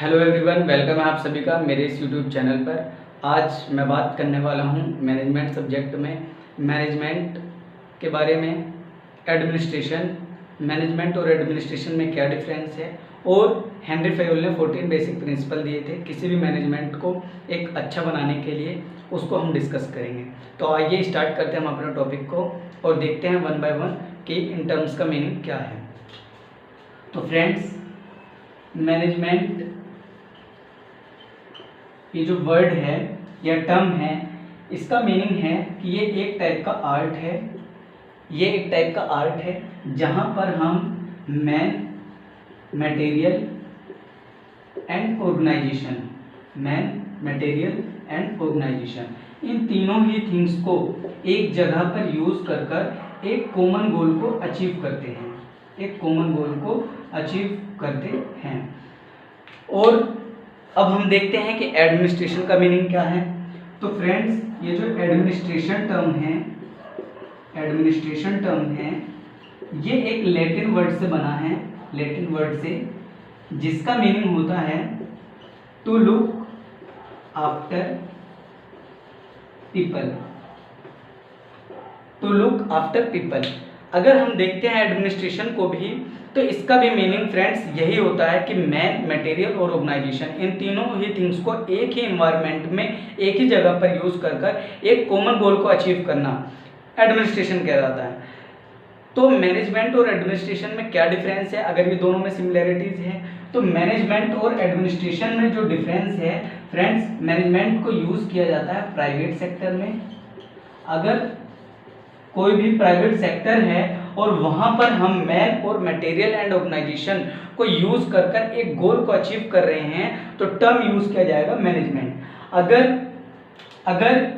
Hello everyone, welcome है आप सभी का मेरे इस यूट्यूब चैनल पर। आज मैं बात करने वाला हूँ मैनेजमेंट सब्जेक्ट में मैनेजमेंट के बारे में। एडमिनिस्ट्रेशन, मैनेजमेंट और एडमिनिस्ट्रेशन में क्या डिफरेंस है, और हेनरी फेयोल ने 14 बेसिक प्रिंसिपल दिए थे किसी भी मैनेजमेंट को एक अच्छा बनाने के लिए, उसको हम डिस्कस करेंगे। तो आइए स्टार्ट करते हैं हम अपने टॉपिक को और देखते हैं वन बाय वन कि इन टर्म्स का मीनिंग क्या है। तो फ्रेंड्स, मैनेजमेंट ये जो वर्ड है या टर्म है, इसका मीनिंग है कि ये एक टाइप का आर्ट है। ये एक टाइप का आर्ट है जहाँ पर हम मैन, मटेरियल एंड ऑर्गेनाइजेशन, इन तीनों ही थिंग्स को एक जगह पर यूज कर कर एक कॉमन गोल को अचीव करते हैं। और अब हम देखते हैं कि एडमिनिस्ट्रेशन का मीनिंग क्या है। तो फ्रेंड्स, ये जो एडमिनिस्ट्रेशन टर्म है ये एक लैटिन वर्ड से बना है, जिसका मीनिंग होता है टू लुक आफ्टर पीपल। अगर हम देखते हैं एडमिनिस्ट्रेशन को भी, तो इसका भी मीनिंग फ्रेंड्स यही होता है कि मैन, मटेरियल और ऑर्गेनाइजेशन, इन तीनों ही थिंग्स को एक ही एनवायरनमेंट में एक ही जगह पर यूज कर कर एक कॉमन गोल को अचीव करना एडमिनिस्ट्रेशन कहलाता है। तो मैनेजमेंट और एडमिनिस्ट्रेशन में क्या डिफरेंस है? अगर ये दोनों में सिमिलैरिटीज है, तो मैनेजमेंट और एडमिनिस्ट्रेशन में जो डिफरेंस है फ्रेंड्स, मैनेजमेंट को यूज किया जाता है प्राइवेट सेक्टर में। अगर कोई भी प्राइवेट सेक्टर है और वहां पर हम मैन और मटेरियल एंड ऑर्गेनाइजेशन को यूज कर कर एक गोल को अचीव कर रहे हैं, तो टर्म यूज किया जाएगा मैनेजमेंट। अगर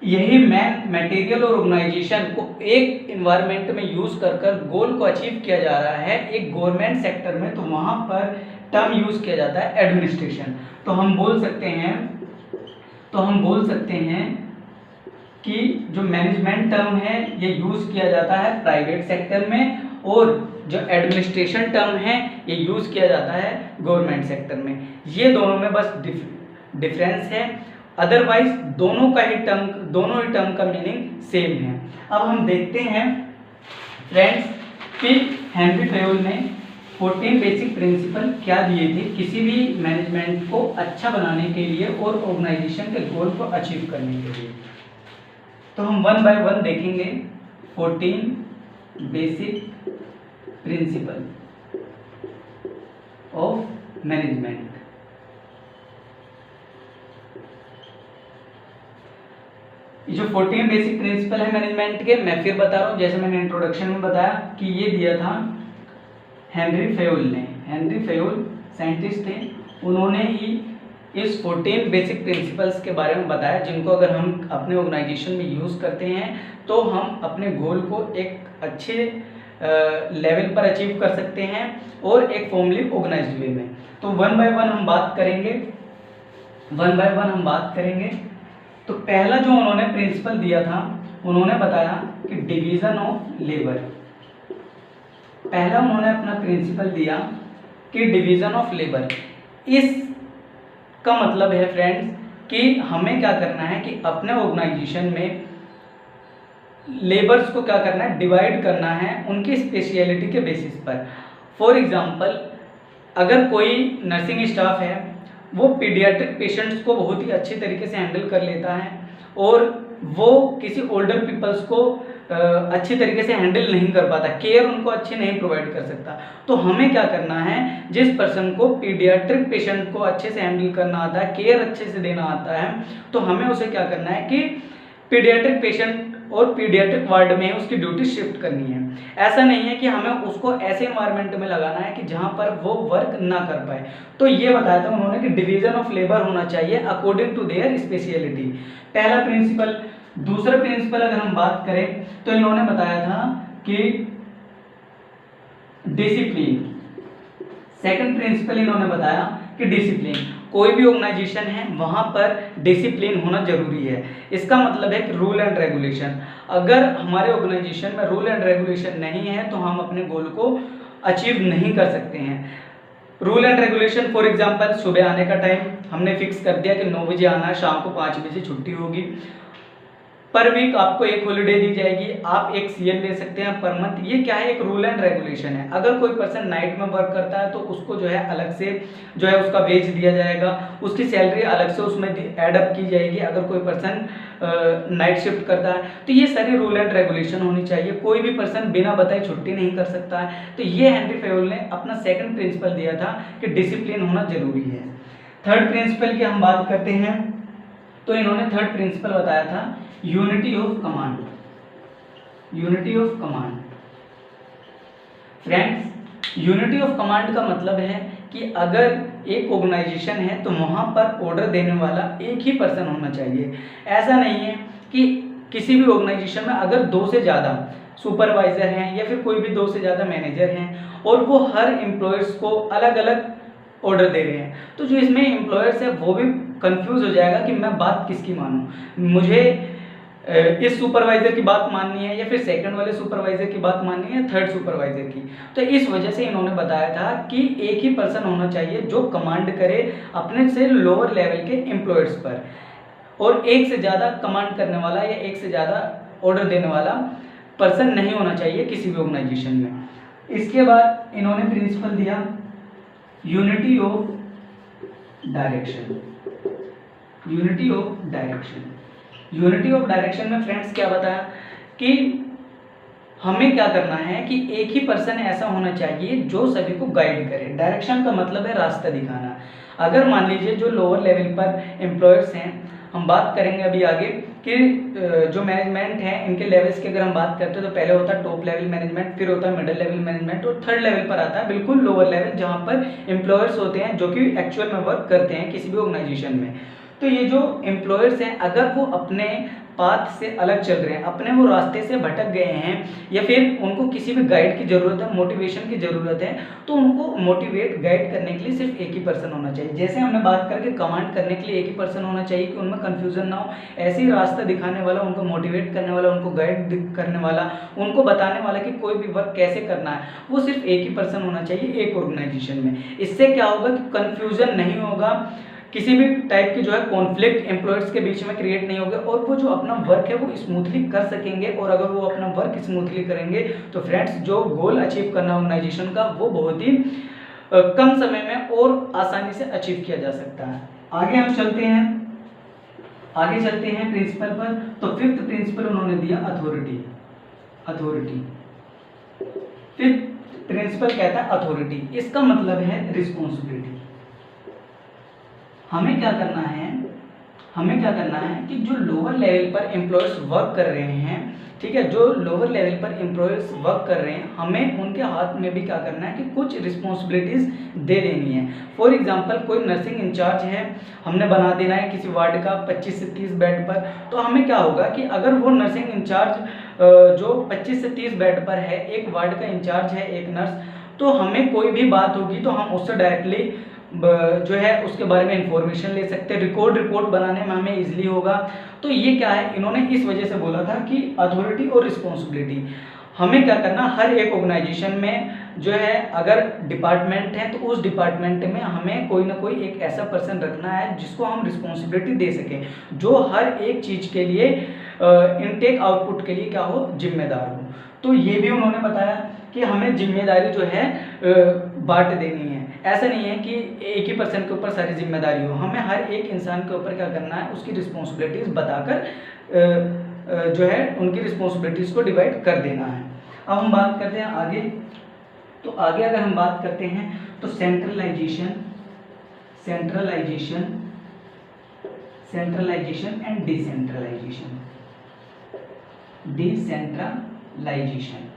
यही मैन, मटेरियल और ऑर्गेनाइजेशन को एक एनवायरनमेंट में यूज कर कर गोल को अचीव किया जा रहा है एक गवर्नमेंट सेक्टर में, तो वहां पर टर्म यूज किया जाता है एडमिनिस्ट्रेशन। तो हम बोल सकते हैं कि जो मैनेजमेंट टर्म है ये यूज किया जाता है प्राइवेट सेक्टर में, और जो एडमिनिस्ट्रेशन टर्म है ये यूज किया जाता है गवर्नमेंट सेक्टर में। ये दोनों में बस डिफरेंस है, अदरवाइज दोनों ही टर्म का मीनिंग सेम है। अब हम देखते हैं फ्रेंड्स कि हेनरी फेयोल ने 14 बेसिक प्रिंसिपल क्या दिए थे किसी भी मैनेजमेंट को अच्छा बनाने के लिए और ऑर्गेनाइजेशन के गोल को अचीव करने के लिए। तो हम वन बाय वन देखेंगे 14 बेसिक प्रिंसिपल ऑफ मैनेजमेंट। जो 14 बेसिक प्रिंसिपल है मैनेजमेंट के, मैं फिर बता रहा हूँ, जैसे मैंने इंट्रोडक्शन में बताया कि ये दिया था हेनरी फेयोल ने। हेनरी फेयोल साइंटिस्ट थे, उन्होंने ही इस 14 बेसिक प्रिंसिपल्स के बारे में बताया, जिनको अगर हम अपने ऑर्गेनाइजेशन में यूज़ करते हैं तो हम अपने गोल को एक अच्छे लेवल पर अचीव कर सकते हैं और एक फॉर्मली ऑर्गेनाइज्ड वे में। तो वन बाय वन हम बात करेंगे। तो पहला जो उन्होंने प्रिंसिपल दिया था, उन्होंने बताया कि डिवीजन ऑफ लेबर। पहला उन्होंने अपना प्रिंसिपल दिया कि डिवीजन ऑफ लेबर। इस का मतलब है फ्रेंड्स कि हमें क्या करना है कि अपने ऑर्गेनाइजेशन में लेबर्स को क्या करना है, डिवाइड करना है उनकी स्पेशलिटी के बेसिस पर। फॉर एग्जांपल, अगर कोई नर्सिंग स्टाफ है वो पीडियाट्रिक पेशेंट्स को बहुत ही अच्छे तरीके से हैंडल कर लेता है और वो किसी ओल्डर पीपल्स को अच्छी तरीके से हैंडल नहीं कर पाता, केयर उनको अच्छी नहीं प्रोवाइड कर सकता, तो हमें क्या करना है, जिस पर्सन को पीडियाट्रिक पेशेंट को अच्छे से हैंडल करना आता है, केयर अच्छे से देना आता है, तो हमें उसे क्या करना है कि पीडियाट्रिक पेशेंट और पीडियाट्रिक वार्ड में उसकी ड्यूटी शिफ्ट करनी है। ऐसा नहीं है कि हमें उसको ऐसे एनवायरनमेंट में लगाना है कि जहां पर वो वर्क ना कर पाए। तो ये बताया था उन्होंने कि डिवीजन ऑफ लेबर होना चाहिए अकॉर्डिंग टू देयर स्पेशलिटी, पहला प्रिंसिपल। दूसरा प्रिंसिपल अगर हम बात करें तो इन्होंने बताया था कि डिसिप्लिन। सेकंड प्रिंसिपल इन्होंने बताया कि डिसिप्लिन, कोई भी ऑर्गेनाइजेशन है वहां पर डिसिप्लिन होना जरूरी है। इसका मतलब है कि रूल एंड रेगुलेशन। अगर हमारे ऑर्गेनाइजेशन में रूल एंड रेगुलेशन नहीं है तो हम अपने गोल को अचीव नहीं कर सकते हैं। Rule and regulation, for example सुबह आने का टाइम हमने फिक्स कर दिया कि 9 बजे आना है, शाम को 5 बजे छुट्टी होगी। पर वीक आपको एक हॉलिडे दी जाएगी, आप एक सीएल ले सकते हैं पर मंथ। ये क्या है, एक रूल एंड रेगुलेशन है। अगर कोई पर्सन नाइट में वर्क करता है तो उसको जो है अलग से जो है उसका वेज दिया जाएगा, उसकी सैलरी अलग से उसमें ऐड अप की जाएगी। अगर कोई पर्सन नाइट शिफ्ट करता है तो ये सारी रूल एंड रेगुलेशन होनी चाहिए। कोई भी पर्सन बिना बताए छुट्टी नहीं कर सकता है। तो ये हेनरी फेयोल ने अपना सेकंड प्रिंसिपल दिया था कि डिसिप्लिन होना जरूरी है। थर्ड प्रिंसिपल की हम बात करते हैं तो इन्होंने थर्ड प्रिंसिपल बताया था unity of command. Unity of command friends, unity of command का मतलब है कि अगर एक ऑर्गेनाइजेशन है तो वहां पर ऑर्डर देने वाला एक ही पर्सन होना चाहिए। ऐसा नहीं है कि किसी भी ऑर्गेनाइजेशन में अगर 2 से ज़्यादा सुपरवाइजर हैं या फिर कोई भी 2 से ज़्यादा मैनेजर हैं और वो हर एम्प्लॉयर्स को अलग अलग ऑर्डर दे रहे हैं, तो जो इसमें एम्प्लॉयर्स है वो भी कंफ्यूज हो जाएगा कि मैं बात किसकी मानूं, मुझे इस सुपरवाइजर की बात माननी है या फिर सेकंड वाले सुपरवाइजर की बात माननी है, थर्ड सुपरवाइजर की। तो इस वजह से इन्होंने बताया था कि एक ही पर्सन होना चाहिए जो कमांड करे अपने से लोअर लेवल के एम्प्लॉयर्स पर, और एक से ज़्यादा कमांड करने वाला या एक से ज़्यादा ऑर्डर देने वाला पर्सन नहीं होना चाहिए किसी भी ऑर्गेनाइजेशन में। इसके बाद इन्होंने प्रिंसिपल दिया unity of direction. Unity of direction, unity of direction में फ्रेंड्स क्या बताया कि हमें क्या करना है कि एक ही पर्सन ऐसा होना चाहिए जो सभी को गाइड करे। डायरेक्शन का मतलब है रास्ता दिखाना। अगर मान लीजिए जो लोअर लेवल पर एम्प्लॉयर्स हैं, हम बात करेंगे अभी आगे कि जो मैनेजमेंट है इनके लेवल्स की अगर हम बात करते हैं तो पहले होता है टॉप लेवल मैनेजमेंट, फिर होता है मिडिल लेवल मैनेजमेंट और थर्ड लेवल पर आता है बिल्कुल लोअर लेवल जहाँ पर एम्प्लॉयर्स होते हैं जो कि एक्चुअल में वर्क करते हैं किसी भी ऑर्गेनाइजेशन में। तो ये जो एम्प्लॉयर्स हैं अगर वो अपने पाथ से अलग चल रहे हैं, अपने वो रास्ते से भटक गए हैं या फिर उनको किसी भी गाइड की ज़रूरत है, मोटिवेशन की ज़रूरत है, तो उनको मोटिवेट गाइड करने के लिए सिर्फ एक ही पर्सन होना चाहिए। जैसे हमने बात करके कमांड करने के लिए एक ही पर्सन होना चाहिए कि उनमें कन्फ्यूजन ना हो, ऐसे ही रास्ता दिखाने वाला, उनको मोटिवेट करने वाला, उनको गाइड करने वाला, उनको बताने वाला कि कोई भी वर्क कैसे करना है, वो सिर्फ एक ही पर्सन होना चाहिए एक ऑर्गेनाइजेशन में। इससे क्या होगा कि कन्फ्यूजन नहीं होगा, किसी भी टाइप की जो है कॉन्फ्लिक्ट एम्प्लॉयर्स के बीच में क्रिएट नहीं होगा और वो जो अपना वर्क है वो स्मूथली कर सकेंगे। और अगर वो अपना वर्क स्मूथली करेंगे तो फ्रेंड्स जो गोल अचीव करना ऑर्गेनाइजेशन का वो बहुत ही कम समय में और आसानी से अचीव किया जा सकता है। आगे हम चलते हैं प्रिंसिपल पर। तो फिफ्थ प्रिंसिपल उन्होंने दिया अथॉरिटी। फिफ्थ प्रिंसिपल कहता है अथॉरिटी, इसका मतलब है रिस्पॉन्सिबिलिटी। हमें क्या करना है कि जो लोअर लेवल पर एम्प्लॉयर्स वर्क कर रहे हैं, ठीक है, जो लोअर लेवल पर एम्प्लॉयर्स वर्क कर रहे हैं, हमें उनके हाथ में भी क्या करना है कि कुछ रिस्पॉन्सिबिलिटीज़ दे देनी है। फॉर एग्जांपल कोई नर्सिंग इंचार्ज है, हमने बना देना है किसी वार्ड का 25 से 30 बेड पर, तो हमें क्या होगा कि अगर वो नर्सिंग इंचार्ज जो 25 से 30 बेड पर है, एक वार्ड का इंचार्ज है एक नर्स, तो हमें कोई भी बात होगी तो हम उससे डायरेक्टली जो है उसके बारे में इंफॉर्मेशन ले सकते हैं, रिपोर्ट बनाने में हमें इजीली होगा। तो ये क्या है, इन्होंने इस वजह से बोला था कि अथॉरिटी और रिस्पॉन्सिबिलिटी हमें क्या करना, हर एक ऑर्गेनाइजेशन में जो है अगर डिपार्टमेंट है तो उस डिपार्टमेंट में हमें कोई ना कोई एक ऐसा पर्सन रखना है जिसको हम रिस्पॉन्सिबिलिटी दे सकें, जो हर एक चीज़ के लिए इनटेक आउटपुट के लिए क्या हो, जिम्मेदार हो। तो ये भी उन्होंने बताया कि हमें जिम्मेदारी जो है बांट देनी है। ऐसा नहीं है कि एक ही पर्सन के ऊपर सारी जिम्मेदारी हो, हमें हर एक इंसान के ऊपर क्या करना है, उसकी रिस्पॉन्सिबिलिटीज़ बताकर जो है उनकी रिस्पॉन्सिबिलिटीज़ को डिवाइड कर देना है। अब हम बात करते हैं आगे। तो आगे अगर हम बात करते हैं तो centralisation and decentralisation.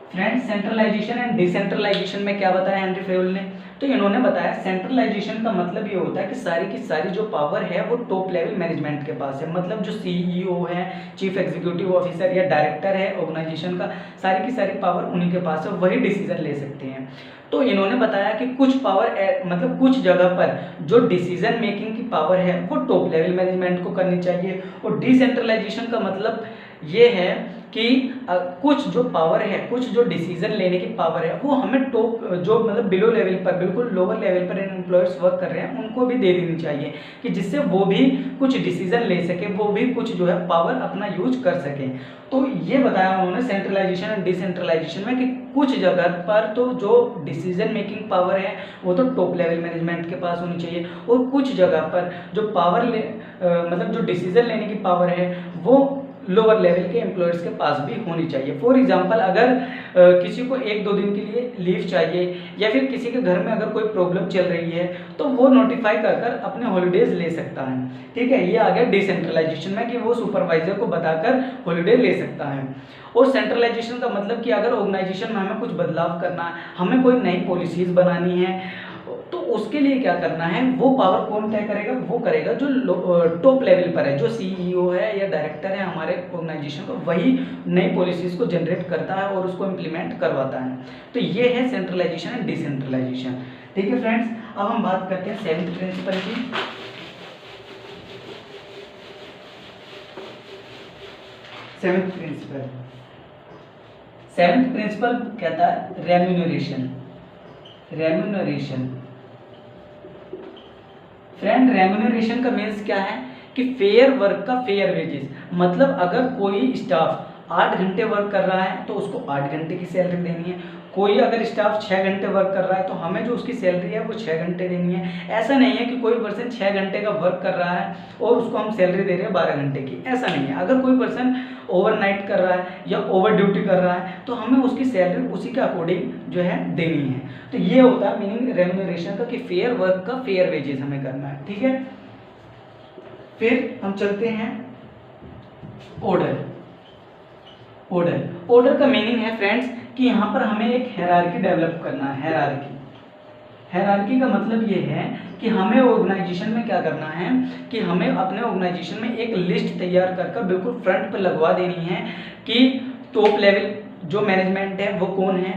Friends, centralisation and decentralisation में क्या बताया हेनरी फेयोल ने, तो इन्होंने बताया सेंट्रलाइजेशन का मतलब ये होता है कि सारी की सारी जो पावर है वो टॉप लेवल मैनेजमेंट के पास है। मतलब जो सीईओ है, चीफ एग्जीक्यूटिव ऑफिसर या डायरेक्टर है ऑर्गेनाइजेशन का, सारी की सारी पावर उन्हीं के पास है, वही डिसीजन ले सकते हैं। तो इन्होंने बताया कि कुछ पावर मतलब कुछ जगह पर जो डिसीजन मेकिंग की पावर है वो टॉप लेवल मैनेजमेंट को करनी चाहिए। और डिसेंट्रलाइजेशन का मतलब ये है कि कुछ जो पावर है, कुछ जो डिसीजन लेने की पावर है, वो हमें टॉप जो मतलब बिलो लेवल पर, बिल्कुल लोअर लेवल पर एम्प्लॉयर्स वर्क कर रहे हैं, उनको भी दे देनी चाहिए कि जिससे वो भी कुछ डिसीजन ले सके, वो भी कुछ जो है पावर अपना यूज कर सकें। तो ये बताया उन्होंने सेंट्रलाइजेशन एंड डिसेंट्रलाइजेशन में कि कुछ जगह पर तो जो डिसीजन मेकिंग पावर है वो तो टॉप लेवल मैनेजमेंट के पास होनी चाहिए, और कुछ जगह पर जो मतलब जो डिसीजन लेने की पावर है वो लोअर लेवल के एम्प्लॉयर्स के पास भी होनी चाहिए। फॉर एग्जांपल अगर किसी को 1-2 दिन के लिए लीव चाहिए, या फिर किसी के घर में अगर कोई प्रॉब्लम चल रही है, तो वो नोटिफाई कर कर अपने हॉलीडेज ले सकता है। ठीक है, ये आ गया डिसेंट्रलाइजेशन में कि वो सुपरवाइजर को बताकर हॉलीडे ले सकता है। और सेंट्रलाइजेशन का मतलब कि अगर ऑर्गेनाइजेशन में हमें कुछ बदलाव करना है, हमें कोई नई पॉलिसीज बनानी है, तो उसके लिए क्या करना है, वो पावर कौन तय करेगा, वो करेगा जो टॉप लेवल पर है, जो सीईओ है या डायरेक्टर है हमारे ऑर्गेनाइजेशन का, वही नई पॉलिसीज को जनरेट करता है और उसको इम्प्लीमेंट करवाता है। तो ये है सेंट्रलाइजेशन एंड डिसेंट्रलाइजेशन। ठीक है फ्रेंड्स, अब हम बात करते हैं 7th प्रिंसिपल की। 7th प्रिंसिपल कहता है रेम्यूनरेशन। फ्रेंड, रेम्यूनरेशन का मीन्स क्या है कि फेयर वर्क का फेयर वेजेस। मतलब अगर कोई स्टाफ 8 घंटे वर्क कर रहा है तो उसको 8 घंटे की सैलरी देनी है। कोई अगर स्टाफ 6 घंटे वर्क कर रहा है तो हमें जो उसकी सैलरी है वो 6 घंटे देनी है। ऐसा नहीं है कि कोई पर्सन 6 घंटे का वर्क कर रहा है और उसको हम सैलरी दे रहे हैं 12 घंटे की, ऐसा नहीं है। अगर कोई पर्सन ओवरनाइट कर रहा है या ओवर ड्यूटी कर रहा है तो हमें उसकी सैलरी उसी के अकॉर्डिंग जो है देनी है। तो ये होता है मीनिंग रेम्यूनरेशन का कि फेयर वर्क का फेयर वेजेस हमें करना है। ठीक है, फिर हम चलते हैं ऑर्डर का मीनिंग है फ्रेंड्स कि यहाँ पर हमें एक हायरार्की डेवलप करना है। हायरार्की का मतलब ये है कि हमें ऑर्गेनाइजेशन में क्या करना है कि हमें अपने ऑर्गेनाइजेशन में एक लिस्ट तैयार कर बिल्कुल फ्रंट पर लगवा देनी है कि टॉप लेवल जो मैनेजमेंट है वो कौन है,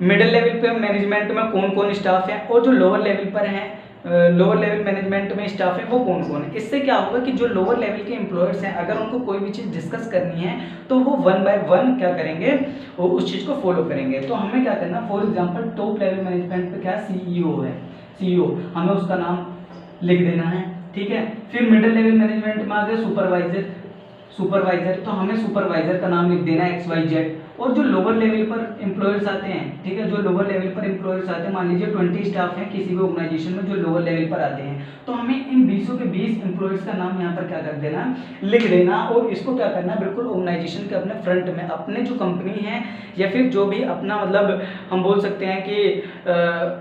मिडिल लेवल पे मैनेजमेंट में कौन कौन स्टाफ है, और जो लोअर लेवल पर है, लोअर लेवल मैनेजमेंट में स्टाफ है वो कौन कौन है। इससे क्या होगा कि जो लोअर लेवल के एम्प्लॉयर्स हैं अगर उनको कोई भी चीज़ डिस्कस करनी है तो वो 1 बाय 1 क्या करेंगे, वो उस चीज़ को फॉलो करेंगे। तो हमें क्या करना, for example top level management पे क्या सीईओ है, सीईओ हमें उसका नाम लिख देना है। ठीक है, फिर मिडिल लेवल मैनेजमेंट में आ गए सुपरवाइजर, तो हमें सुपरवाइजर का नाम लिख देना है XYZ। और जो लोअर लेवल पर एम्प्लॉयर्स आते हैं, ठीक है, जो लोअर लेवल पर एम्प्लॉयर्स आते हैं, मान लीजिए 20 स्टाफ हैं किसी भी ऑर्गेनाइजेशन में जो लोअर लेवल पर आते हैं, तो हमें इन 20 के 20 एम्प्लॉयर्स का नाम यहाँ पर क्या कर देना, लिख देना। और इसको क्या करना, बिल्कुल ऑर्गेनाइजेशन के अपने फ्रंट में, अपने जो कंपनी है या फिर जो भी अपना मतलब हम बोल सकते हैं कि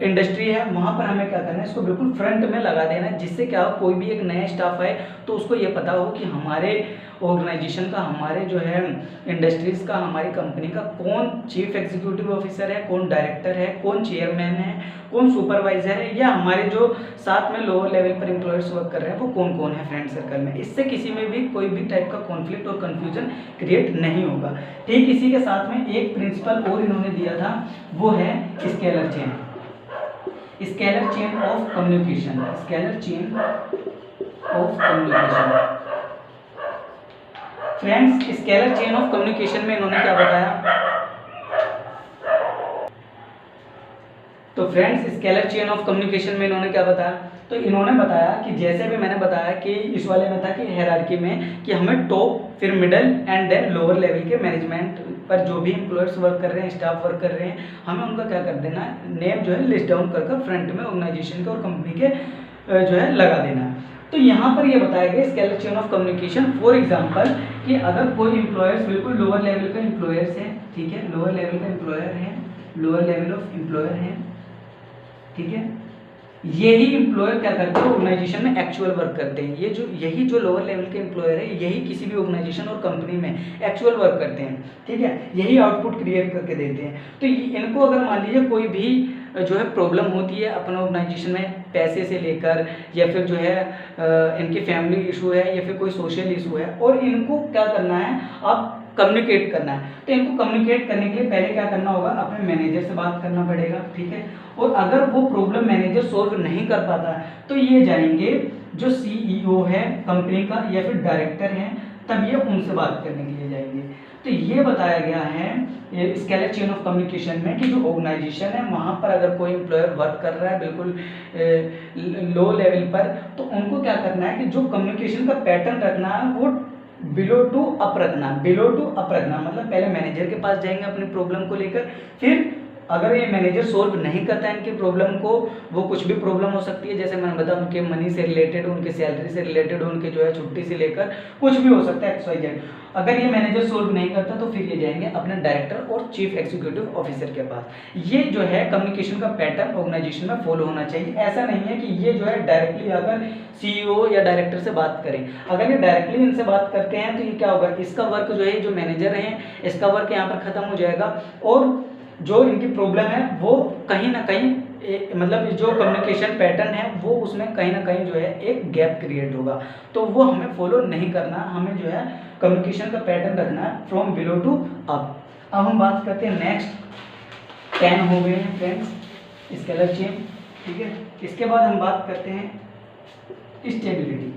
इंडस्ट्री है, वहाँ पर हमें क्या करना है, इसको बिल्कुल फ्रंट में लगा देना है। जिससे क्या हो, कोई भी एक नया स्टाफ आए तो उसको ये पता हो कि हमारे ऑर्गेनाइजेशन का, हमारे जो है इंडस्ट्रीज का, हमारी कंपनी का कौन चीफ एग्जीक्यूटिव ऑफिसर है, कौन डायरेक्टर है, कौन चेयरमैन है, कौन सुपरवाइजर है, या हमारे जो साथ में लोअर लेवल पर एम्प्लॉयर्स वर्क कर रहे हैं वो कौन कौन है फ्रेंड सर्कल में। इससे किसी में भी कोई भी टाइप का कॉन्फ्लिक्ट और कंफ्यूजन क्रिएट नहीं होगा। ठीक, इसी के साथ में एक प्रिंसिपल और इन्होंने दिया था, वो है scalar chain of communication. Friends, scalar chain of communication में इन्होंने क्या बताया, तो friends scalar chain of communication में इन्होंने क्या बताया, तो इन्होंने बताया कि जैसे भी मैंने बताया कि इस वाले में था कि हायरार्की में कि हमें टॉप, फिर middle and then lower level के मैनेजमेंट पर जो भी एम्प्लॉयर्स वर्क कर रहे हैं, स्टाफ वर्क कर रहे हैं, हमें उनका क्या कर देना है, नेम जो है लिस्ट डाउन कर फ्रंट में ऑर्गेनाइजेशन के और कंपनी के जो है लगा देना है। तो यहाँ पर ये बताया गया scalar chain of communication. For example कि अगर कोई एम्प्लॉयर्स बिल्कुल लोअर लेवल का एम्प्लॉयर्स है, ठीक है, लोअर लेवल का एम्प्लॉयर है, लोअर लेवल ऑफ एम्प्लॉयर है, ठीक है, यही एम्प्लॉयर क्या करते हैं, ऑर्गेनाइजेशन में एक्चुअल वर्क करते हैं। यही जो लोअर लेवल के एम्प्लॉयर है, यही किसी भी ऑर्गेनाइजेशन और कंपनी में एक्चुअल वर्क करते हैं। ठीक है, यही आउटपुट क्रिएट करके देते हैं। तो इनको अगर मान लीजिए कोई भी जो है प्रॉब्लम होती है अपने ऑर्गेनाइजेशन में, पैसे से लेकर या फिर जो है इनकी फैमिली इशू है या फिर कोई सोशल इशू है, और इनको क्या करना है, आप कम्युनिकेट करना है। तो इनको कम्युनिकेट करने के लिए पहले क्या करना होगा, अपने मैनेजर से बात करना पड़ेगा। ठीक है, और अगर वो प्रॉब्लम मैनेजर सोल्व नहीं कर पाता है तो ये जाएंगे जो सीईओ है कंपनी का या फिर डायरेक्टर है तब ये उनसे बात करने के लिए जाएंगे। तो ये बताया गया है ये स्केलर चेन ऑफ कम्युनिकेशन में कि जो ऑर्गेनाइजेशन है वहाँ पर अगर कोई एम्प्लॉयर वर्क कर रहा है बिल्कुल लो लेवल पर, तो उनको क्या करना है कि जो कम्युनिकेशन का पैटर्न रखना है वो बिलो टू अप रखना। बिलो टू अप रखना मतलब पहले मैनेजर के पास जाएंगे अपनी प्रॉब्लम को लेकर, फिर अगर ये मैनेजर सोल्व नहीं करता है इनकी प्रॉब्लम को, वो कुछ भी प्रॉब्लम हो सकती है, जैसे मैंने बताया उनके मनी से रिलेटेड, उनके सैलरी से रिलेटेड, उनके जो है छुट्टी से लेकर कुछ भी हो सकता है XYZ। अगर ये मैनेजर सोल्व नहीं करता तो फिर ये जाएंगे अपने डायरेक्टर और चीफ एग्जीक्यूटिव ऑफिसर के पास। ये जो है कम्युनिकेशन का पैटर्न ऑर्गेनाइजेशन में फॉलो होना चाहिए। ऐसा नहीं है कि ये जो है डायरेक्टली अगर CEO या डायरेक्टर से बात करें, अगर ये डायरेक्टली इनसे बात करते हैं तो ये क्या होगा, इसका वर्क जो है जो मैनेजर है इसका वर्क यहाँ पर खत्म हो जाएगा और जो इनकी प्रॉब्लम है वो कहीं ना कहीं मतलब जो कम्युनिकेशन पैटर्न है वो उसमें कहीं ना कहीं जो है एक गैप क्रिएट होगा। तो वो हमें फॉलो नहीं करना, हमें जो है कम्युनिकेशन का पैटर्न रखना है फ्रॉम बिलो टू अप। अब हम बात करते हैं नेक्स्ट 10 हो गए हैं फ्रेंड्स स्केलर चेन, ठीक है। इसके बाद हम बात करते हैं स्टेबिलिटी।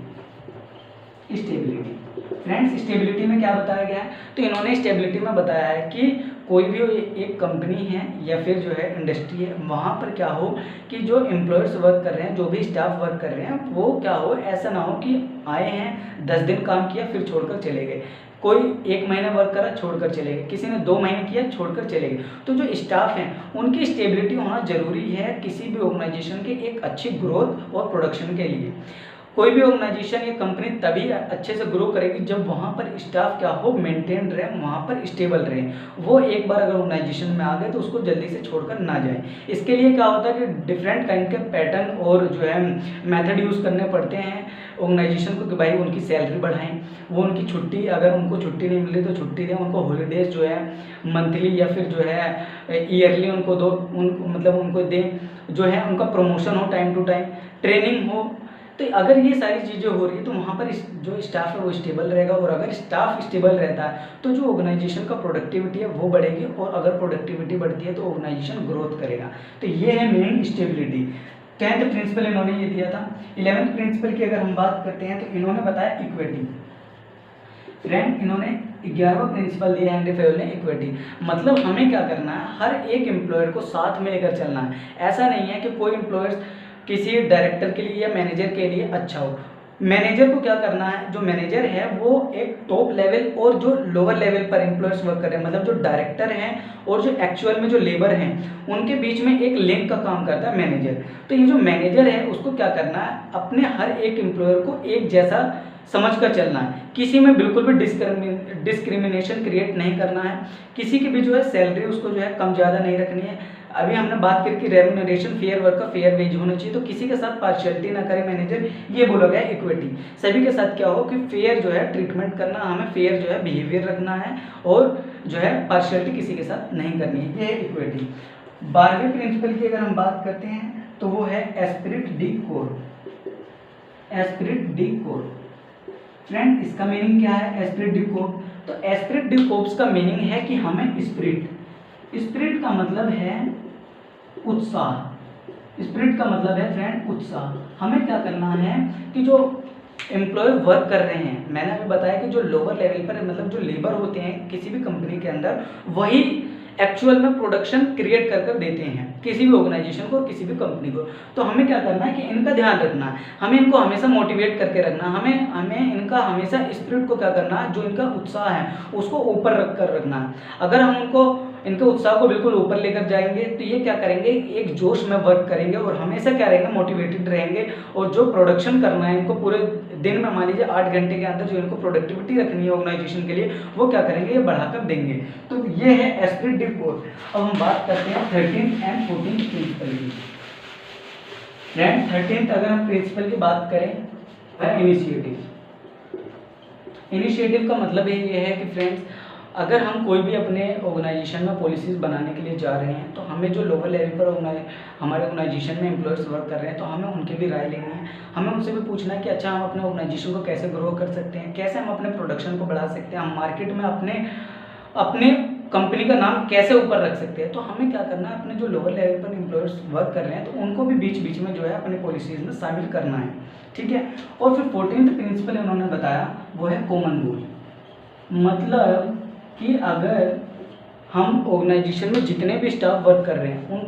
फ्रेंड्स स्टेबिलिटी में क्या बताया गया है, तो इन्होंने स्टेबिलिटी में बताया है कि कोई भी एक कंपनी है या फिर जो है इंडस्ट्री है, वहाँ पर क्या हो कि जो एम्प्लॉयर्स वर्क कर रहे हैं, जो भी स्टाफ वर्क कर रहे हैं, वो क्या हो, ऐसा ना हो कि आए हैं 10 दिन काम किया फिर छोड़कर चले गए, कोई 1 महीना वर्क करा छोड़कर चले गए, किसी ने 2 महीने किया छोड़कर चले गए। तो जो स्टाफ हैं उनकी स्टेबिलिटी होना जरूरी है किसी भी ऑर्गेनाइजेशन के एक अच्छी ग्रोथ और प्रोडक्शन के लिए। कोई भी ऑर्गेनाइजेशन या कंपनी तभी अच्छे से ग्रो करेगी जब वहाँ पर स्टाफ क्या हो, मेंटेन रहे, वहाँ पर स्टेबल रहे। वो एक बार अगर ऑर्गेनाइजेशन में आ गए तो उसको जल्दी से छोड़कर ना जाए। इसके लिए क्या होता है कि डिफरेंट काइंड के पैटर्न और जो है मेथड यूज़ करने पड़ते हैं ऑर्गेनाइजेशन को कि भाई उनकी सैलरी बढ़ाएं, वो उनकी छुट्टी, अगर उनको छुट्टी नहीं मिल रही तो छुट्टी दें, उनको हॉलीडेज जो है मंथली या फिर जो है ईयरली उनको दो, मतलब उनको दें, जो है उनका प्रमोशन हो टाइम टू टाइम, ट्रेनिंग हो। तो अगर ये सारी चीज़ें हो रही है तो वहाँ पर जो स्टाफ है वो स्टेबल रहेगा, और अगर स्टाफ स्टेबल रहता है तो जो ऑर्गेनाइजेशन का प्रोडक्टिविटी है वो बढ़ेगी, और अगर प्रोडक्टिविटी बढ़ती है तो ऑर्गेनाइजेशन ग्रोथ करेगा। तो ये है मेन स्टेबिलिटी। 10th प्रिंसिपल इन्होंने ये दिया था। 11th प्रिंसिपल की अगर हम बात करते हैं तो इन्होंने बताया इक्विटी। फ्रेंड इन्होंने 11वां प्रिंसिपल दिया हेनरी फेयल ने, इक्विटी। मतलब हमें क्या करना है, हर एक एम्प्लॉयर को साथ में लेकर चलना है। ऐसा नहीं है कि कोई एम्प्लॉयर किसी डायरेक्टर के लिए या मैनेजर के लिए अच्छा हो। मैनेजर को क्या करना है, जो मैनेजर है वो एक टॉप लेवल और जो लोअर लेवल पर एम्प्लॉयर्स वर्क कर रहे हैं, मतलब जो डायरेक्टर हैं और जो एक्चुअल में जो लेबर हैं, उनके बीच में एक लिंक का काम करता है मैनेजर। तो ये जो मैनेजर है उसको क्या करना है, अपने हर एक एम्प्लॉयर को एक जैसा समझ कर चलना है, किसी में बिल्कुल भी डिस्क्रिमिनेशन क्रिएट नहीं करना है, किसी की भी जो है सैलरी उसको जो है कम ज़्यादा नहीं रखनी है। अभी हमने बात करी कि रेम्यूनरेशन फेयर वर्क का फेयर वेज होना चाहिए, तो किसी के साथ पार्शियलिटी ना करे मैनेजर, ये बोला गया इक्विटी। सभी के साथ क्या हो कि फेयर जो है ट्रीटमेंट करना, हमें फेयर जो है बिहेवियर रखना है, और जो है पार्शियलिटी किसी के साथ नहीं करनी है, ये है इक्विटी। 12वें प्रिंसिपल की अगर हम बात करते हैं तो वो है Spirit D core. Spirit D core friend इसका मीनिंग क्या है, एस्पिरिट डी कोर? तो एस्पिरिट डी कोर्स का मीनिंग है कि हमें स्पिरिट का मतलब है उत्साह। स्पिरिट का मतलब है फ्रेंड उत्साह। हमें क्या करना है कि जो एम्प्लॉय वर्क कर रहे हैं, मैंने अभी बताया कि जो लोअर लेवल पर मतलब जो लेबर होते हैं किसी भी कंपनी के अंदर, वही एक्चुअल में प्रोडक्शन क्रिएट कर कर देते हैं किसी भी ऑर्गेनाइजेशन को, किसी भी कंपनी को। तो हमें क्या करना है कि इनका ध्यान रखना है, हमें इनको हमेशा मोटिवेट करके रखना, हमें इनका हमेशा स्पिरिट को क्या करना है, जो इनका उत्साह है उसको ऊपर रख कर रखना है। अगर हम उनको इनके उत्साह को बिल्कुल ऊपर लेकर जाएंगे तो ये क्या करेंगे, एक जोश में वर्क करेंगे और हमेशा क्या रहेंगे, मोटिवेटेड रहेंगे। और जो प्रोडक्शन करना है इनको पूरे दिन में, मान लीजिए 8 घंटे के अंदर जो इनको प्रोडक्टिविटी रखनी है ऑर्गेनाइजेशन के लिए, वो क्या करेंगे, ये बढ़ाकर देंगे। तो ये है एस्पिरिट डी कोर। अब हम बात करते हैं 13th एंड 14th प्रिंसिपल की। फ्रेंड 13th अगर हम प्रिंसिपल की बात करें, इनिशिएटिव का मतलब ये है कि फ्रेंड्स अगर हम कोई भी अपने ऑर्गेनाइजेशन में पॉलिसीज़ बनाने के लिए जा रहे हैं, तो हमें जो लोअर लेवल पर हमारे ऑर्गेनाइजेशन में एम्प्लॉयर्स वर्क कर रहे हैं, तो हमें उनकी भी राय लेनी है। हमें उनसे भी पूछना है कि अच्छा हम अपने ऑर्गेनाइजेशन को कैसे ग्रो कर सकते हैं, कैसे हम अपने प्रोडक्शन को बढ़ा सकते हैं, हम मार्केट में अपने कंपनी का नाम कैसे ऊपर रख सकते हैं। तो हमें क्या करना है, अपने जो लोअर लेवल पर एम्प्लॉयर्स वर्क कर रहे हैं तो उनको भी बीच बीच में जो है अपनी पॉलिसीज़ में शामिल करना है, ठीक है। और फिर 14th प्रिंसिपल इन्होंने बताया वो है कॉमन गोल। मतलब कि अगर हम ऑर्गेनाइजेशन में जितने भी स्टाफ वर्क कर रहे हैं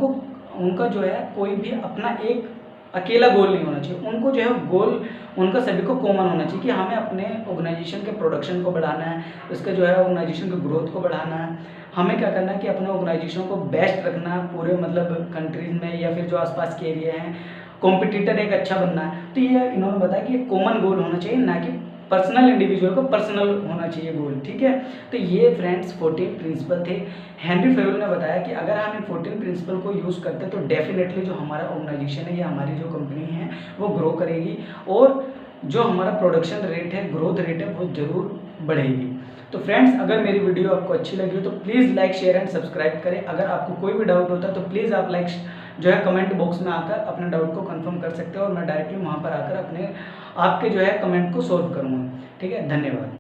उनका जो है कोई भी अपना एक अकेला गोल नहीं होना चाहिए। उनको जो है गोल उनका सभी को कॉमन होना चाहिए कि हमें अपने ऑर्गेनाइजेशन के प्रोडक्शन को बढ़ाना है, उसका जो है ऑर्गेनाइजेशन की ग्रोथ को बढ़ाना है। हमें क्या करना है कि अपने ऑर्गेनाइजेशन को बेस्ट रखना है पूरे मतलब कंट्रीज़ में या फिर जो आसपास के एरिया हैं, कॉम्पिटिटर एक अच्छा बनना है। तो ये इन्होंने बताया कि कॉमन गोल होना चाहिए, ना कि पर्सनल इंडिविजुअल को पर्सनल होना चाहिए गोल, ठीक है। तो ये फ्रेंड्स 14 प्रिंसिपल थे। हेनरी फेयोल ने बताया कि अगर हम इन 14 प्रिंसिपल को यूज़ करते हैं तो डेफिनेटली जो हमारा ऑर्गेनाइजेशन है या हमारी जो कंपनी है वो ग्रो करेगी और जो हमारा प्रोडक्शन रेट है, ग्रोथ रेट है, वो ज़रूर बढ़ेगी। तो फ्रेंड्स, अगर मेरी वीडियो आपको अच्छी लगी हो तो please like, share and subscribe करें। अगर आपको कोई भी डाउट होता है तो प्लीज़ आप जो है कमेंट बॉक्स में आकर अपने डाउट को कंफर्म कर सकते हो और मैं डायरेक्टली वहाँ पर आकर आपके जो है कमेंट को सॉल्व करूँगा। ठीक है, धन्यवाद।